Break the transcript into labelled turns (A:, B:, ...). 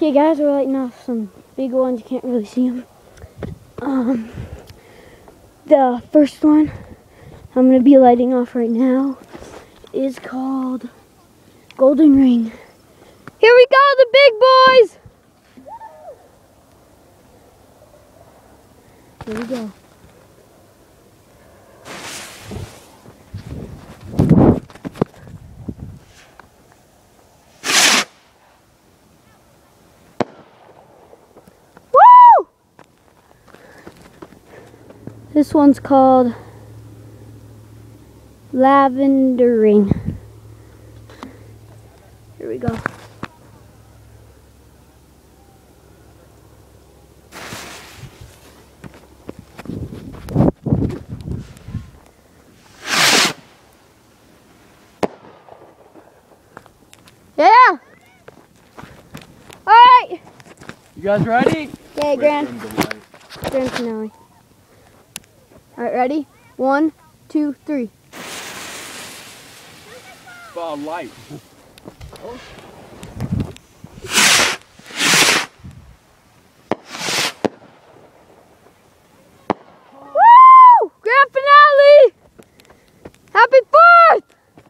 A: Okay guys, we're lighting off some big ones, you can't really see them. The first one I'm going to be lighting off right now is called Golden Ring. Here we go, the big boys! Here we go. Woo! This one's called Lavender Ring. Here we go. Yeah! Alright!
B: You guys ready?
A: Okay, Grand finale. Alright, ready? 1, 2, 3.
B: Light. Oh.